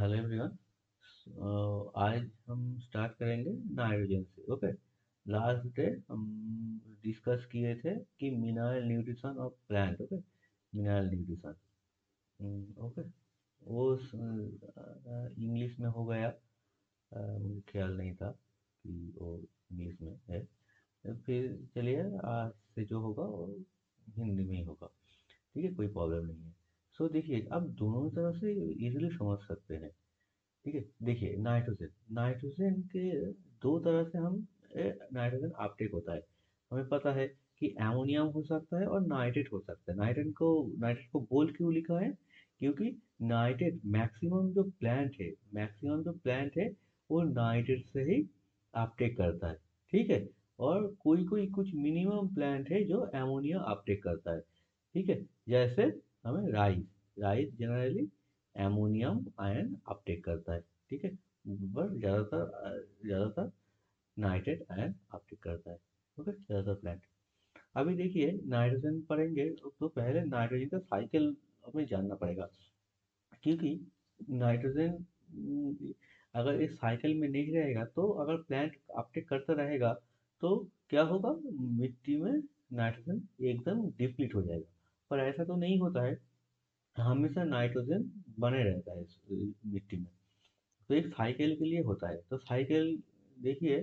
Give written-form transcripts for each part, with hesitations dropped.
Hello everyone. आज हम start करेंगे नाइट्रोजन से। ओके। लास्ट डे हम डिस्कस किए थे कि mineral nutrition of plant. Okay. Mineral nutrition. Okay. वो इंग्लिश में हो गया। मुझे ख्याल नहीं था कि वो इंग्लिश में है। तो फिर चलिए आज से जो होगा वो हिंदी में ही होगा। ठीक है, कोई प्रॉब्लम नहीं है। सो देखिए, आप दोनों तरफ से इजीली समझ सकते हैं। ठीक है, देखिए नाइट्रोजन नाइट्रोजन के दो तरह से हम नाइट्रोजन अपटेक होता है। हमें पता है कि एमोनियम हो सकता है और नाइट्रेट हो सकता है। नाइट्रेट को बोल क्यों लिखा है? क्योंकि नाइट्रेट मैक्सिमम जो प्लांट है वो नाइट्रेट से ही अपटेक करता है। ठीक है। और कोई कोई कुछ मिनिमम प्लांट है जो एमोनिया अपटेक करता है। ठीक है। जैसे हमें rice rice generally ammonium ion Uptake करता है। ठीक है। पर ज़्यादातर नाइट्रेट आयन अपटेक करता है। ओके, ज़्यादातर प्लांट। अभी देखिए नाइट्रोजन पढ़ेंगे तो पहले नाइट्रोजन का साइकिल हमें जानना पड़ेगा। क्योंकि नाइट्रोजन अगर इस साइकिल में नहीं रहेगा तो अगर प्लांट अपटेक करता रहेगा तो क्या होगा? मिट्टी में नाइट्रोजन एकदम डिप्लीट हो जाएगा। पर ऐसा तो नहीं होता है। हमेशा नाइट्रोजन बने रहता है इस मिट्टी में। तो एक साइकिल के लिए होता है। तो साइकिल देखिए,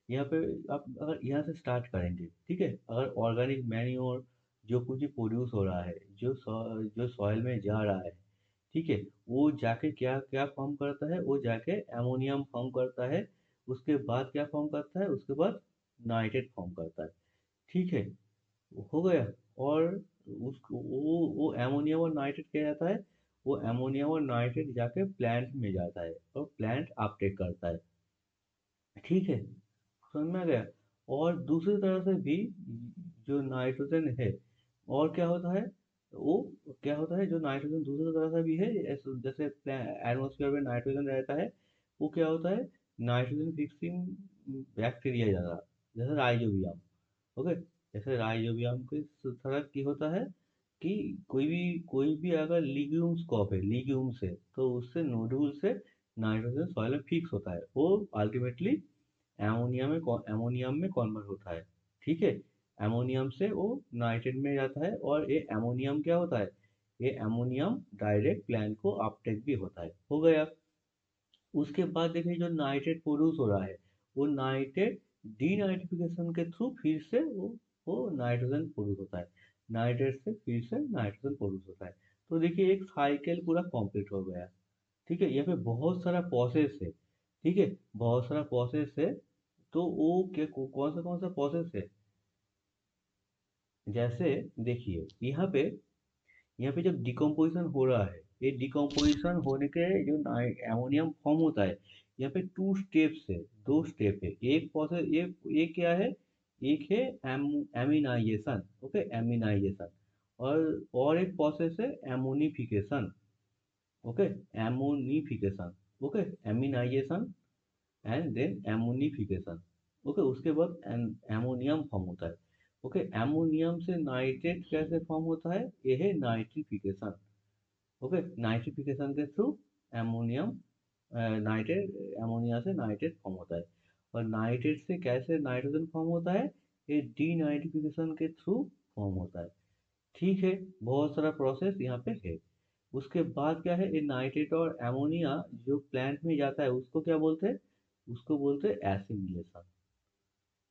यहाँ पे आप अगर यहाँ से स्टार्ट करेंगे, ठीक है, अगर ऑर्गेनिक मैन्योर जो कुछ भी प्रोड्यूस हो रहा है, जो सॉइल में जा रहा है, ठीक है, वो जाके क्या क्या फॉर्म करता है? वो जाके एमोनियम फॉर्म करता है। उसके बाद क्या फॉर्म करता है? उसके बाद नाइट्रेट फॉर्म करता है। ठीक है, हो गया। और वो एमोनियम और नाइट्रेट क्या जाता है? वो एमोनियम और नाइट्रेट जाके प्लांट में जाता है और प्लांट अपटेक करता है। ठीक है, समझ में आ गया। और दूसरी तरह से भी जो नाइट्रोजन है, और क्या होता है? वो क्या होता है जो नाइट्रोजन दूसरी तरह से भी है, जैसे एटमोसफियर में नाइट्रोजन रहता है, वो क्या होता है? नाइट्रोजन फिक्सिंग बैक्टीरिया ज़्यादा, जैसे राइजोबियम। ओके। जैसे राइजोबियम के तरह की होता है कि कोई भी अगर लीग्यूम्स क्रॉप है, लीग्यूम से, तो उससे नोड्यूल से नाइट्रोजन सॉइल में फिक्स होता है। वो अल्टीमेटली एमोनियम में कन्वर्ट होता है। ठीक है। एमोनियम से वो नाइट्रेट में जाता है और ये एमोनियम क्या होता है? ये एमोनियम डायरेक्ट प्लांट को अपटेक भी होता है। हो गया। उसके बाद देखिए जो नाइट्रेट प्रोड्यूस हो रहा है, वो नाइट्रेट डीनाइट्रिफिकेशन के थ्रू फिर से वो नाइट्रोजन प्रोड्यूस होता है। नाइट्रेट से फिर से नाइट्रोजन प्रोड्यूस होता है। तो देखिए एक साइकिल पूरा कंप्लीट हो गया। ठीक है, यहाँ पे बहुत सारा प्रोसेस है। ठीक है, बहुत सारा प्रोसेस है। तो वो कौन सा प्रोसेस है? जैसे देखिए यहाँ पे जब डिकम्पोजिशन हो रहा है, ये डिकम्पोजिशन होने के जो एमोनियम फॉर्म होता है, यहाँ पे टू स्टेप्स है, दो स्टेप है। एक प्रोसेस ये क्या है? एक है एमिनाइजेशन। Okay, aminisation. और एक प्रोसेस है ammonification. Okay, ammonification. Okay, aminization and then ammonification. Okay, उसके बाद एमोनियम फॉर्म होता है। ओके, एमोनियम से नाइट्रेट कैसे फॉर्म होता है? ये है नाइट्रिफिकेशन। ओके, नाइट्रिफिकेशन के थ्रू एमोनियम नाइट्रेट एमोनिया से नाइट्रेट फॉर्म होता है। और नाइट्रेट से कैसे नाइट्रोजन फॉर्म होता है? ये डीनाइट्रिफिकेशन के थ्रू फॉर्म होता है। ठीक है, बहुत सारा प्रोसेस यहाँ पे है। उसके बाद क्या है? ये नाइट्रेट और एमोनिया जो प्लांट में जाता है उसको क्या बोलते हैं? उसको बोलते हैं एसिमिलेशन।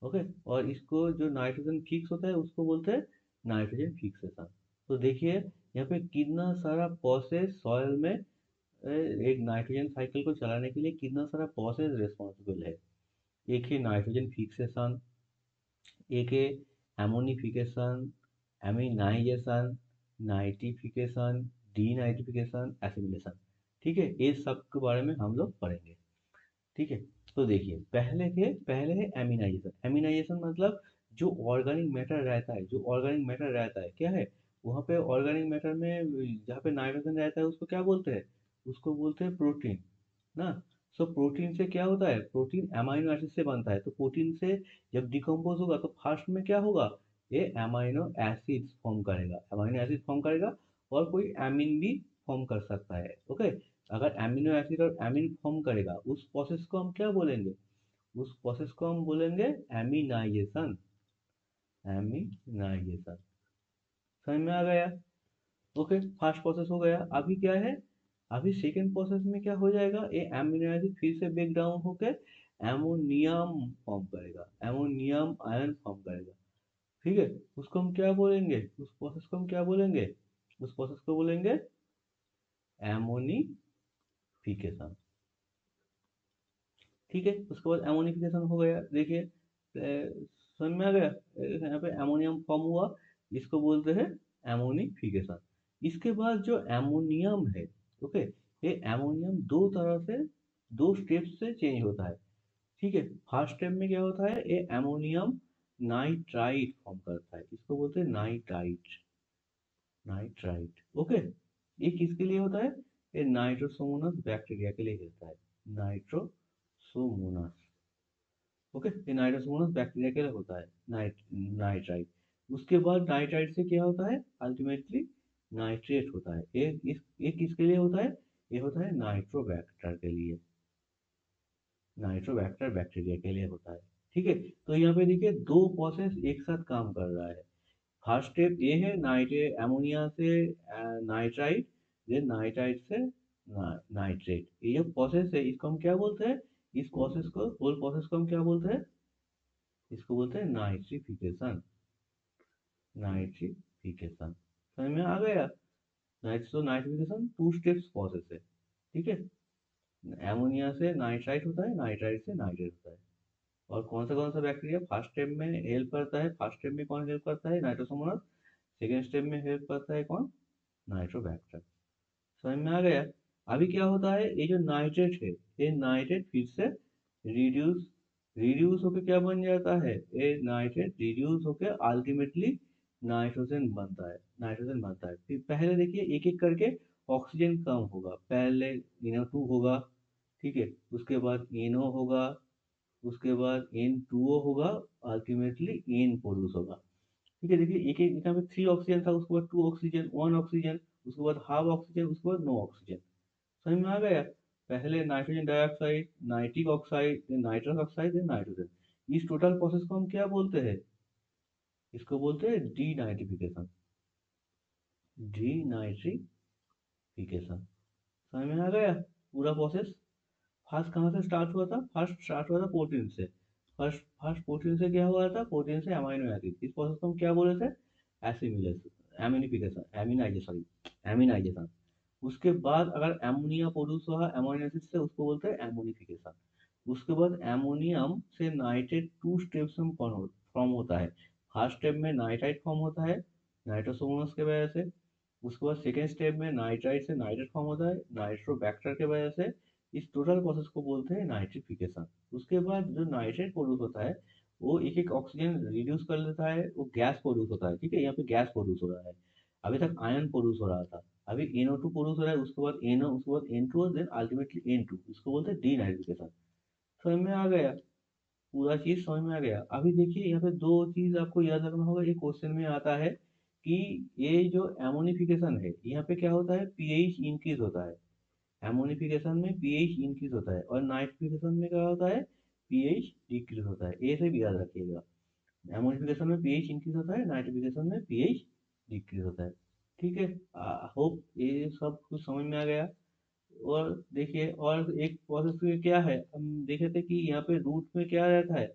ओके। और इसको जो नाइट्रोजन फिक्स होता है उसको बोलते हैं नाइट्रोजन फिक्सेशन। तो देखिए यहाँ पे कितना सारा प्रोसेस सॉइल में एक नाइट्रोजन साइकिल को चलाने के लिए कितना सारा प्रोसेस रिस्पॉन्सिबल है। एक है नाइट्रोजन फिक्सेशन, एक है ammonification, aminisation, nitrification, denitrification, assimilation. ठीक है, ये सब के बारे में हम लोग पढ़ेंगे। ठीक है। तो देखिए पहले है एमिनाइजेशन। एमिनाइजेशन मतलब जो ऑर्गेनिक मैटर रहता है, क्या है? वहाँ पे ऑर्गेनिक मैटर में जहाँ पे नाइट्रोजन रहता है उसको क्या बोलते हैं? उसको बोलते हैं प्रोटीन ना। सो प्रोटीन से क्या होता है? प्रोटीन अमाइनो एसिड से बनता है। तो प्रोटीन से जब डिकम्पोज होगा तो फर्स्ट में क्या होगा? ये अमाइनो एसिड फॉर्म करेगा और कोई एमिन भी फॉर्म कर सकता है। ओके। अगर एमिनो एसिड और एमीन फॉर्म करेगा उस प्रोसेस को हम क्या बोलेंगे? उस प्रोसेस को हम बोलेंगे एमिनाइजेशन। एमिनाइजेशन समझ में आ गया? ओके, फर्स्ट प्रोसेस हो गया। अभी क्या है, अभी सेकेंड प्रोसेस में क्या हो जाएगा, ये एमिनो एसिड फिर से ब्रेक डाउन होकर एमोनियम फॉर्म करेगा, एमोनियम आयन फॉर्म करेगा। ठीक है, उसको हम क्या बोलेंगे, उस प्रोसेस को हम क्या बोलेंगे? उस प्रोसेस को बोलेंगे एमोनिफिकेशन। ठीक है, उसके बाद एमोनिफिकेशन हो गया। देखिए समझ में आ गया? यहाँ पे एमोनियम फॉर्म हुआ, इसको बोलते हैं एमोनिफिकेशन। इसके बाद जो एमोनियम है, ओके, ये एमोनियम दो तरह से, दो स्टेप से चेंज होता है। ठीक है, फर्स्ट स्टेप में क्या होता है, ये एमोनियम नाइट्राइट फॉर्म करता है, इसको बोलते हैं नाइट्राइट। Nitrite, okay. ये किसके लिए होता है? ये नाइट्रोसोमोनास बैक्टीरिया के लिए होता है। नाइट्रोसोमोनास, ओके, ये नाइट्रोसोमोनास बैक्टीरिया के लिए होता है नाइट्राइट। उसके बाद नाइट्राइट से क्या होता है, अल्टीमेटली नाइट्रेट होता है। ये किसके लिए होता है? ये होता है नाइट्रोबैक्टर के लिए, नाइट्रोबैक्टर बैक्टीरिया के लिए होता है। ठीक है, तो यहाँ पे देखिए दो प्रोसेस एक साथ काम कर रहा है। फर्स्ट स्टेप ये है नाइट्रेट, अमोनिया से नाइट्राइट, देन नाइट्राइट से नाइट्रेट। ये जो प्रोसेस है इसको हम क्या बोलते हैं? इस प्रोसेस को, होल प्रोसेस को हम क्या बोलते हैं? इसको बोलते हैं नाइट्रिफिकेशन। नाइट्रिफिकेशन समझ में आ गया? नाइट्रिफिकेशन टू स्टेप्स प्रोसेस है। ठीक है, अमोनिया से नाइट्राइट होता है, नाइट्राइट से नाइट्रेट होता है। और कौन सा बैक्टीरिया फर्स्ट स्टेप में हेल्प करता है? फर्स्ट स्टेप में कौन हेल्प करता है? नाइट्रोसोमोनास। सेकेंड स्टेप में हेल्प करता है कौन? नाइट्रोबैक्टर। समझ में आ गया? अभी क्या होता है, ये जो नाइट्रेट है, ये नाइट्रेट फिर से रिड्यूस रिड्यूस होकर क्या बन जाता है, ये नाइट्रेट रिड्यूस होकर अल्टीमेटली नाइट्रोजन बनता है। नाइट्रोजन बनता है, फिर पहले देखिए एक एक करके ऑक्सीजन कम होगा, पहले NO2 होगा। ठीक है, उसके बाद NO होगा, उसके बाद N2O होगा, अल्टीमेटली N प्रोड्यूस होगा। ठीक है, देखिए एक एक यहाँ पे 3 ऑक्सीजन था, उसके बाद 2 ऑक्सीजन, 1 ऑक्सीजन, उसके बाद हाफ ऑक्सीजन, उसके बाद नो ऑक्सीजन। समझ में आ गया? पहले नाइट्रोजन डाइऑक्साइड, नाइट्रिक ऑक्साइड, फिर नाइट्रस ऑक्साइड, फिर नाइट्रोजन। इस टोटल प्रोसेस को हम क्या बोलते हैं? इसको बोलते हैं डी नाइट्रिफिकेशन। डी नाइट्रिफिकेशन समझ में आ गया पूरा प्रोसेस? फर्स्ट कहाँ से स्टार्ट हुआ था? फर्स्ट स्टार्ट हुआ था प्रोटीन से। फर्स्ट फर्स्ट प्रोटीन से क्या हुआ था? प्रोटीन से अमाइनो एसिड। इस प्रोसेस को हम क्या बोले थे? एसिमिलेशन, एमिनिफिकेशन, एमिनाइजेशन, एमिनाइजेशन। उसके बाद अगर एमोनिया प्रोड्यूस हुआ अमोनियो एसिड से, उसको बोलते हैं एमोनिफिकेशन। उसके बाद एमोनियम से नाइट्रेट टू स्टेप्स में फॉर्म होता है। फर्स्ट स्टेप में नाइट्राइट फॉर्म होता है नाइट्रोसोमोनास के वजह से। उसके बाद सेकेंड स्टेप में नाइट्राइट से नाइट्रेट फॉर्म होता है नाइट्रोबैक्टर के वजह से। इस टोटल प्रोसेस को बोलते हैं नाइट्रिफिकेशन। उसके बाद जो नाइट्रेट प्रोड्यूस होता है वो एक एक ऑक्सीजन रिड्यूस कर लेता है, वो गैस प्रोड्यूस होता है। ठीक है, यहाँ पे गैस प्रोड्यूस हो रहा है, अभी तक आयन प्रोड्यूस हो रहा था। अभी NO2 प्रोड्यूस हो रहा है, उसके बाद NO, उसके बाद N2, देन अल्टीमेटली N2, इसको बोलते हैं डीनाइट्रिफिकेशन। समझ में आ गया? पूरा चीज समझ में आ गया? अभी देखिए यहाँ पे दो चीज आपको याद रखना होगा, ये क्वेश्चन में आता है कि ये जो एमोनिफिकेशन है यहाँ पे क्या होता है, pH इंक्रीज होता है। एमोनिफिकेशन में pH इंक्रीज होता है, और नाइट्रिफिकेशन में क्या होता है, pH डिक्रीज होता है। ये से भी याद रखिएगा, एमोनिफिकेशन में pH इंक्रीज होता है, नाइट्रिफिकेशन में pH डिक्रीज होता है। ठीक है, होप ये सब कुछ समझ में आ गया। और देखिए और एक प्रोसेस में क्या है, हम देखे थे कि यहाँ पे रूट में क्या रहता है,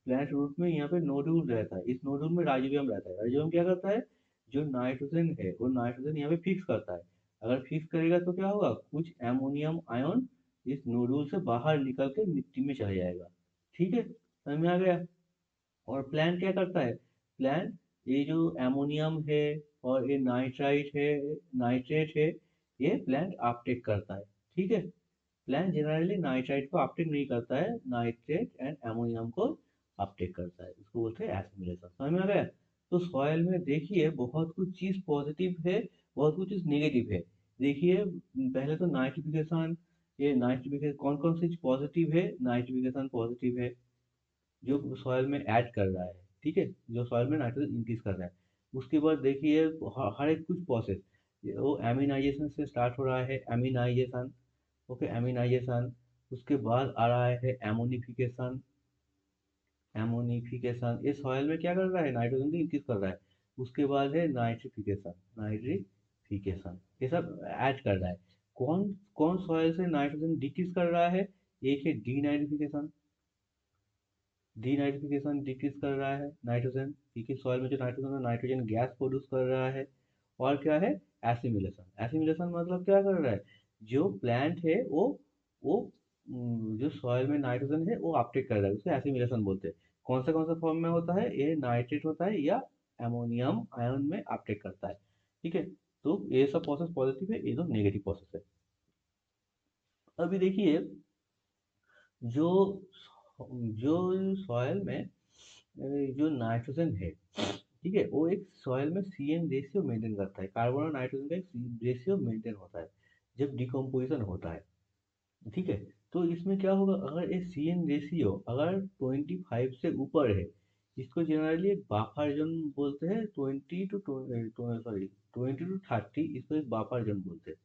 प्लांट रूट में यहाँ पे नोड्यूल रहता है। इस नोड्यूल में राइजोबियम रहता है। राइजोबियम क्या करता है, जो नाइट्रोजन है वो नाइट्रोजन यहाँ पे फिक्स करता है। अगर फिक्स करेगा तो क्या होगा, कुछ एमोनियम आयन इस नोड्यूल से बाहर निकल के मिट्टी में चला जाएगा। ठीक है, समझ में आ गया? और प्लांट क्या करता है, प्लांट ये जो एमोनियम है और ये नाइट्राइट है, नाइट्रेट है, ये प्लांट अपटेक करता है। ठीक है, प्लांट जनरली नाइट्राइट को अपटेक नहीं करता है, नाइट्रेट एंड एमोनियम को अपटेक करता है, इसको बोलते हैं एसिमिलेशन। समझ में आ गया? तो सॉइल में देखिए बहुत कुछ चीज पॉजिटिव है, बहुत कुछ चीज नेगेटिव है। देखिए पहले तो नाइट्रिफिकेशन, ये नाइट्रिफिकेशन कौन कौन सी पॉजिटिव है, नाइट्रिफिकेशन पॉजिटिव है जो सॉइल में ऐड कर रहा है। ठीक है, जो सॉइल में नाइट्रोजन इंक्रीज कर रहा है। उसके बाद देखिए हर एक कुछ प्रोसेस वो एमिनाइजेशन से स्टार्ट हो रहा है, एमिनाइजेशन। Okay, aminisation. उसके बाद आ रहा है एमोनिफिकेशन। एमोनिफिकेशन ये सॉइल में क्या कर रहा है, नाइट्रोजन को इंक्रीज कर रहा है। उसके बाद है नाइट्रिफिकेशन। नाइट्रिफिकेशन ये सब ऐड कर रहा है। कौन कौन सॉइल से नाइट्रोजन डिक्रीज कर रहा है? एक है डीनाइट्रिफिकेशन। डीनाइट्रिफिकेशन डिक्रीज कर रहा है नाइट्रोजन, क्योंकि सॉइल में जो नाइट्रोजन है नाइट्रोजन गैस प्रोड्यूस कर रहा है। और क्या है? एसिमिलेशन। एसिमिलेशन मतलब क्या कर रहा है, जो प्लांट है वो जो सॉइल में नाइट्रोजन है वो अपटेक कर रहा है, उसे एसिमिलेशन बोलते हैं। कौन सा फॉर्म में होता है, ये नाइट्रेट होता है या अमोनियम आयन में अपटेक करता है। ठीक है, तो ये सब प्रोसेस पॉजिटिव है, ये तो नेगेटिव प्रोसेस है। अभी देखिए, जो जो सॉइल में जो नाइट्रोजन है, ठीक है, वो एक सॉइल में CN रेशियो मेंटेन करता है। कार्बन और नाइट्रोजन का एक रेशियो मेंटेन होता है जब डिकम्पोजिशन होता है। ठीक है, तो इसमें क्या होगा, अगर ये CN रेशियो अगर 25 से ऊपर है, इसको जनरली एक बफर जोन बोलते हैं। 20 टू 30, इसको एक बफर जोन बोलते हैं।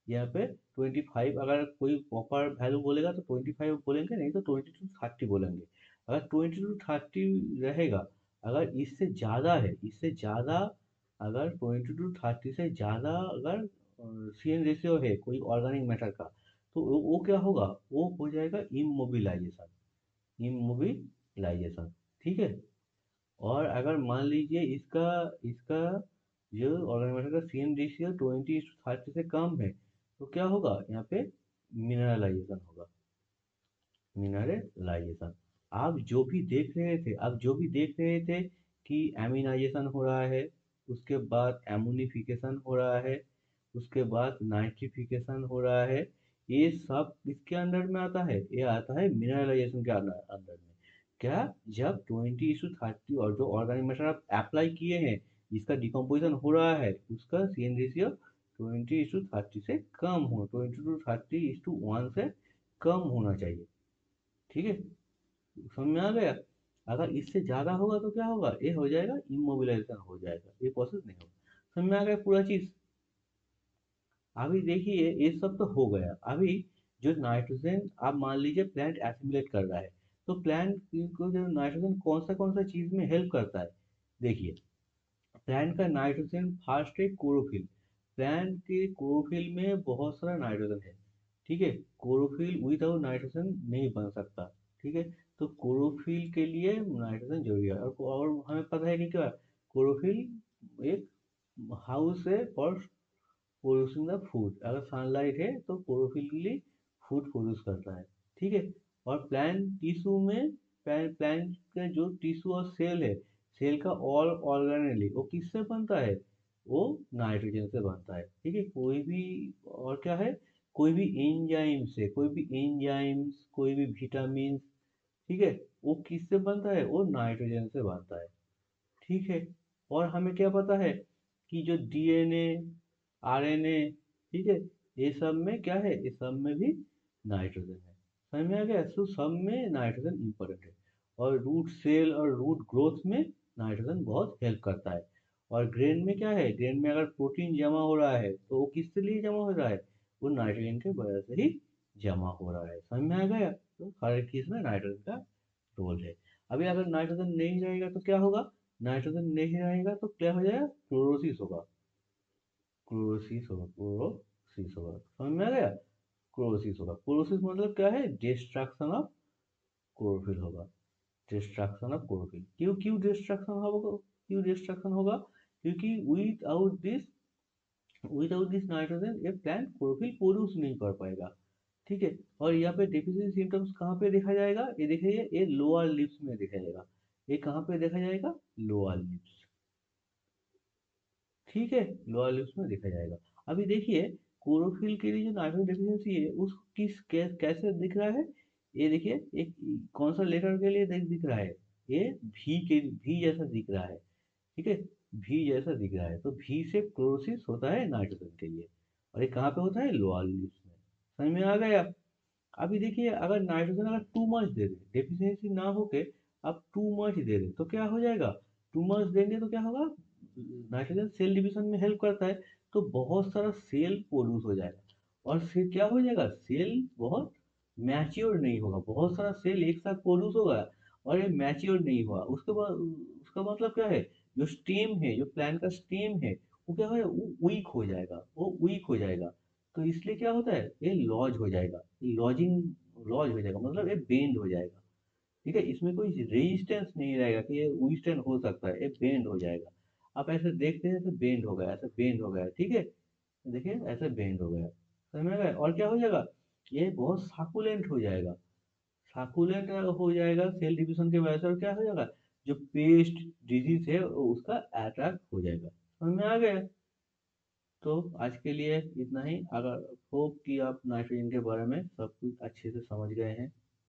यहाँ पे 25, अगर कोई प्रॉपर वैल्यू बोलेगा तो 25 बोलेंगे, नहीं तो 20 टू 30 बोलेंगे। अगर 20 टू 30 रहेगा, अगर इससे ज़्यादा है, इससे ज़्यादा, अगर 20 टू 30 से ज़्यादा अगर CN रेशियो है कोई ऑर्गेनिक मैटर का, तो वो क्या होगा, वो हो जाएगा इमोबिलाइजेशन। इमोबिलाइजेशन, ठीक है। और अगर मान लीजिए इसका इसका जो ऑर्गेनाइजेशन का CN रेशियो 20 टू 30 से कम है, तो क्या होगा यहाँ पे, मिनरलाइजेशन होगा। मिनरलाइजेशन। आप जो भी देख रहे थे कि एमिनाइजेशन हो रहा है, उसके बाद एमोनिफिकेशन हो रहा है, उसके बाद नाइट्रिफिकेशन हो रहा है, ये सब किसके अंडर में आता है, ये आता है मिनरलाइजेशन के अंडर अंडर में। क्या, जब 20 टू 30 और जो ऑर्गेनिक मैटर आप अप्लाई किए हैं, इसका डिकम्पोजिशन हो रहा है, उसका CN रेशियो 20 टू 30 से कम हो, 20 टू 30 1 से कम होना चाहिए। ठीक है, समझ में आ गया। अगर इससे ज्यादा होगा तो क्या होगा, ये हो जाएगा इमोबिलाइजेशन, हो जाएगा, ये प्रोसेस नहीं होगा। समझ में आ गया पूरा चीज। अभी देखिए, ये सब तो हो गया। अभी जो नाइट्रोजन, आप मान लीजिए प्लांट एसिमिलेट कर रहा है, तो प्लांट को जो नाइट्रोजन कौन सा चीज में हेल्प करता है, देखिए। प्लांट का नाइट्रोजन फर्स्ट है क्लोरोफिल। प्लांट के क्लोरोफिल में बहुत सारा नाइट्रोजन है। ठीक है, क्लोरोफिल विदाउट नाइट्रोजन नहीं बन सकता। ठीक है, तो क्लोरोफिल के लिए नाइट्रोजन जरूरी है। और हमें पता है कि क्या, क्लोरोफिल एक हाउस है फॉर प्रोड्यूसिंग द फूड। अगर सनलाइट है तो क्लोरोफिल फूड प्रोड्यूस करता है। ठीक है, और प्लांट टिश्यू में, प्लांट का जो टिश्यू और सेल है, सेल का ऑल ऑर्गेनेली वो किससे बनता है, वो नाइट्रोजन से बनता है। ठीक है, कोई भी, और क्या है, कोई भी एंजाइम से, कोई भी एंजाइम्स, कोई भी विटामिन, ठीक है, वो किससे बनता है, वो नाइट्रोजन से बनता है। ठीक है, और हमें क्या पता है कि जो DNA, RNA, ठीक है, ये सब में क्या है, ये सब में भी नाइट्रोजन है। समझ में आ गया, तो सब में नाइट्रोजन इम्पोर्टेंट है। और रूट सेल और रूट ग्रोथ में नाइट्रोजन बहुत हेल्प करता है। और ग्रेन में क्या है, ग्रेन में अगर प्रोटीन जमा हो रहा है तो वो किसके लिए जमा हो रहा है, वो नाइट्रोजन के वजह से ही जमा हो रहा है। समझ में आ गया, तो हर एक चीज में नाइट्रोजन का रोल है। अभी अगर नाइट्रोजन नहीं रहेगा तो क्या होगा, नाइट्रोजन नहीं रहेगा तो क्या हो जाएगा, क्लोरोसिस होगा। क्लोरोसिस होगा, समझ में आ गया। क्लोरोसिस होगा, क्लोरोसिस मतलब क्या है, डिस्ट्रक्शन ऑफ क्लोरोफिल होगा। डिस्ट्रक्शन ऑफ क्लोरोफिल, क्यों क्यों डिस्ट्रक्शन होगा, क्यों डिस्ट्रक्शन होगा, क्योंकि विदाउट दिस नाइट्रोजन ये प्लांट क्लोरोफिल प्रोड्यूस नहीं कर पाएगा। ठीक है, और यहाँ पे डेफिशिएंसी सिम्टम्स कहाँ पे देखा जाएगा, ये देखिए, ये लोअर लिप्स में देखा जाएगा। ये कहाँ पे देखा जाएगा, लोअर लिप्स। ठीक है, लोअर लिप्स में देखा जाएगा। अभी देखिए, क्लोरोफिल के लिए जो नाइट्रोजन डेफिशिएंसी है, उसको कैसे दिख रहा है, ये देखिए, एक कौन सा लेटर के लिए दिख रहा है, ये भी जैसा दिख रहा है। ठीक है, भी जैसा दिख रहा है, तो भी से क्लोरोसिस होता है नाइट्रोजन के लिए। और ये कहाँ पे होता है, लोअर लिप्स में। समझ में आ गया। अभी देखिए, अगर नाइट्रोजन अगर too much they they, deficiency ना होके आप टू मच दे दे, तो क्या हो जाएगा, टू मच देंगे तो क्या होगा, नाइट्रोजन सेल डिवीजन में हेल्प करता है, तो बहुत सारा सेल प्रोड्यूस हो जाएगा। और फिर क्या हो जाएगा, सेल बहुत मैच्योर नहीं होगा, बहुत सारा सेल एक साथ प्रोड्यूस होगा और ये मैच्योर नहीं हुआ, उसके बाद उसका मतलब क्या है, जो स्टेम है, जो प्लांट का स्टेम है, वो क्या है, वो वीक हो जाएगा, वो वीक हो जाएगा। तो इसलिए क्या होता है, ये लॉज हो जाएगा, लॉजिंग, लॉज हो जाएगा मतलब ये बेंड हो जाएगा। ठीक है, इसमें कोई रेजिस्टेंस नहीं रहेगा कि ये विथस्टैंड हो सकता है, ये बेंड हो जाएगा। आप ऐसे देखते हैं, ऐसे बेंड हो गया, ऐसे बेंड हो गया, ठीक है, देखिए ऐसे बेंड हो गया, समझ में आ गया। और क्या हो जाएगा, ये बहुत साकुलेंट हो जाएगा, साकुलेंट हो जाएगा सेल डिविजन की वजह से। और क्या हो जाएगा, जो पेस्ट डिजीज है वो उसका अटैक हो जाएगा, समझ में आ गया। तो आज के लिए इतना ही। अगर होप कि आप नाइट्रोजन के बारे में सब कुछ अच्छे से समझ गए हैं।